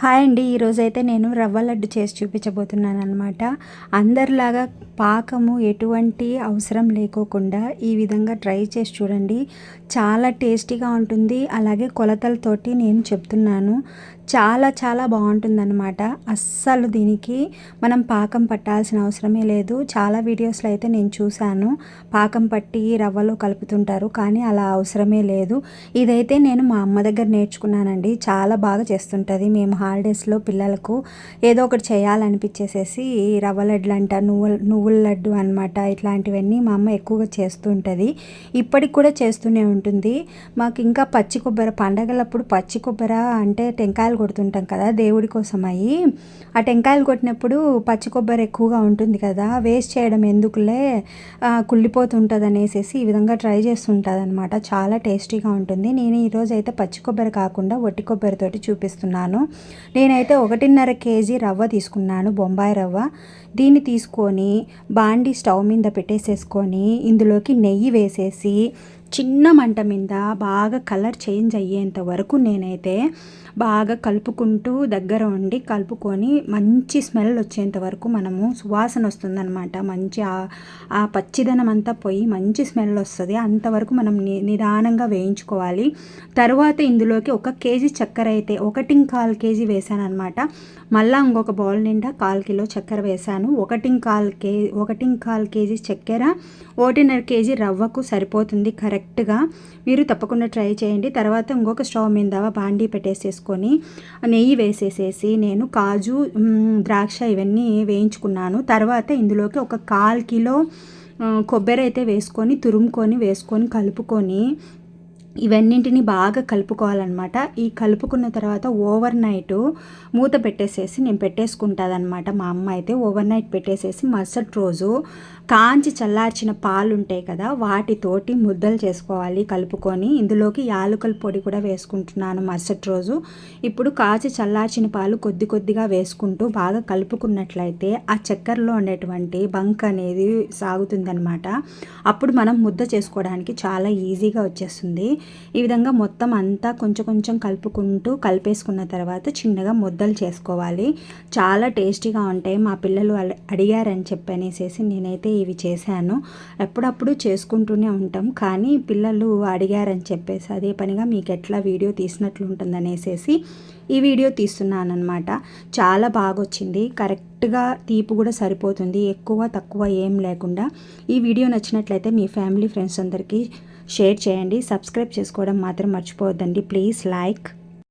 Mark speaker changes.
Speaker 1: Hi అండి. ఈరోజైతే నేను రవ్వ లడ్డు చేసి చూపించబోతున్నాను అనమాట. అందరిలాగా పాకము ఎటువంటి అవసరం లేకోకుండా ఈ విధంగా ట్రై చేసి చూడండి. చాలా టేస్టీగా ఉంటుంది. అలాగే కొలతలతోటి నేను చెప్తున్నాను. చాలా బాగుంటుందన్నమాట. అస్సలు దీనికి మనం పాకం పట్టాల్సిన అవసరమే లేదు. చాలా వీడియోస్లో అయితే నేను చూశాను, పాకం పట్టి రవ్వలో కలుపుతుంటారు, కానీ అలా అవసరమే లేదు. ఇదైతే నేను మా అమ్మ దగ్గర నేర్చుకున్నానండి. చాలా బాగా చేస్తుంటుంది. మేము హాలిడేస్లో పిల్లలకు ఏదో ఒకటి చేయాలనిపించేసేసి రవ్వ లడ్లు అంట, నువ్వుల లడ్డు అనమాట, ఇట్లాంటివన్నీ మా అమ్మ ఎక్కువగా చేస్తూ ఉంటుంది. ఇప్పటికి కూడా చేస్తూనే ఉంటుంది. మాకు ఇంకా పచ్చి కొబ్బరి పండగలప్పుడు పచ్చి కొబ్బరి అంటే టెంకాయలు కొడుతుంటాం కదా దేవుడి కోసం అయ్యి, ఆ టెంకాయలు కొట్టినప్పుడు పచ్చి కొబ్బరి ఎక్కువగా ఉంటుంది కదా, వేస్ట్ చేయడం ఎందుకులే, కుళ్ళిపోతుంటుంది అనేసి ఈ విధంగా ట్రై చేస్తుంటుంది అనమాట. చాలా టేస్టీగా ఉంటుంది. నేను ఈరోజు అయితే పచ్చి కొబ్బరి కాకుండా వట్టి కొబ్బరితోటి చూపిస్తున్నాను. నేనైతే 1.5 కేజీ రవ్వ తీసుకున్నాను, బొంబాయి రవ్వ. దీన్ని తీసుకొని బాండి స్టవ్ మీద పెట్టేసేసుకొని ఇందులోకి నెయ్యి వేసేసి చిన్న మంట మీద బాగా కలర్ చేంజ్ అయ్యేంత వరకు నేనైతే బాగా కలుపుకుంటూ దగ్గర ఉండి కలుపుకొని మంచి స్మెల్ వచ్చేంత వరకు మనము సువాసన వస్తుందన్నమాట. మంచి ఆ పచ్చిదనం అంతా పోయి మంచి స్మెల్ వస్తుంది. అంతవరకు మనం నిదానంగా వేయించుకోవాలి. తర్వాత ఇందులోకి 1 కేజీ చక్కెర అయితే 1.25 కేజీ వేసాను అనమాట. మళ్ళీ ఇంకొక బౌల్ నిండా 1/4 కిలో చక్కెర వేసాను. 1.25 కేజీ చక్కెర 1.5 కేజీ రవ్వకు సరిపోతుంది కరెక్ట్గా. మీరు తప్పకుండా ట్రై చేయండి. తర్వాత ఇంకొక స్టవ్ మీద బాండీ పెట్టేసేసుకొని నెయ్యి వేసేసేసి నేను కాజు, ద్రాక్ష ఇవన్నీ వేయించుకున్నాను. తర్వాత ఇందులోకి 1/4 కిలో కొబ్బరి అయితే వేసుకొని తురుముకొని వేసుకొని కలుపుకొని ఇవన్నింటినీ బాగా కలుపుకోవాలన్నమాట. ఈ కలుపుకున్న తర్వాత ఓవర్ నైట్ మూత పెట్టేసేసి నేను పెట్టేసుకుంటుంది అనమాట. మా అమ్మ అయితే ఓవర్ నైట్ పెట్టేసేసి మరుసటి రోజు కాంచి చల్లార్చిన పాలు ఉంటాయి కదా, వాటితోటి ముద్దలు చేసుకోవాలి కలుపుకొని. ఇందులోకి యాలకుల పొడి కూడా వేసుకుంటున్నాను మరుసటి రోజు. ఇప్పుడు కాచి చల్లార్చిన పాలు కొద్దిగా వేసుకుంటూ బాగా కలుపుకున్నట్లయితే ఆ చక్కెరలో ఉండేటువంటి బంక్ అనేది సాగుతుందనమాట. అప్పుడు మనం ముద్ద చేసుకోవడానికి చాలా ఈజీగా వచ్చేస్తుంది. ఈ విధంగా మొత్తం అంతా కొంచెం కలుపుకుంటూ కలిపేసుకున్న తర్వాత చిన్నగా ముద్దలు చేసుకోవాలి. చాలా టేస్టీగా ఉంటాయి. మా పిల్లలు అడిగారని చెప్పనేసేసి నేనైతే ఇవి చేశాను. ఎప్పుడప్పుడు చేసుకుంటూనే ఉంటాం, కానీ పిల్లలు అడిగారని చెప్పేసి అదే పనిగా మీకు ఎట్లా వీడియో తీసినట్లు ఉంటుందనేసేసి ఈ వీడియో తీస్తున్నాను అనమాట. చాలా బాగా వచ్చింది. కరెక్ట్గా తీపి కూడా సరిపోతుంది, ఎక్కువ తక్కువ ఏం లేకుండా. ఈ వీడియో నచ్చినట్లయితే మీ ఫ్యామిలీ ఫ్రెండ్స్ అందరికీ షేర్ చేయండి. సబ్స్క్రైబ్ చేసుకోవడం మాత్రం మర్చిపోవద్దండి. Please like.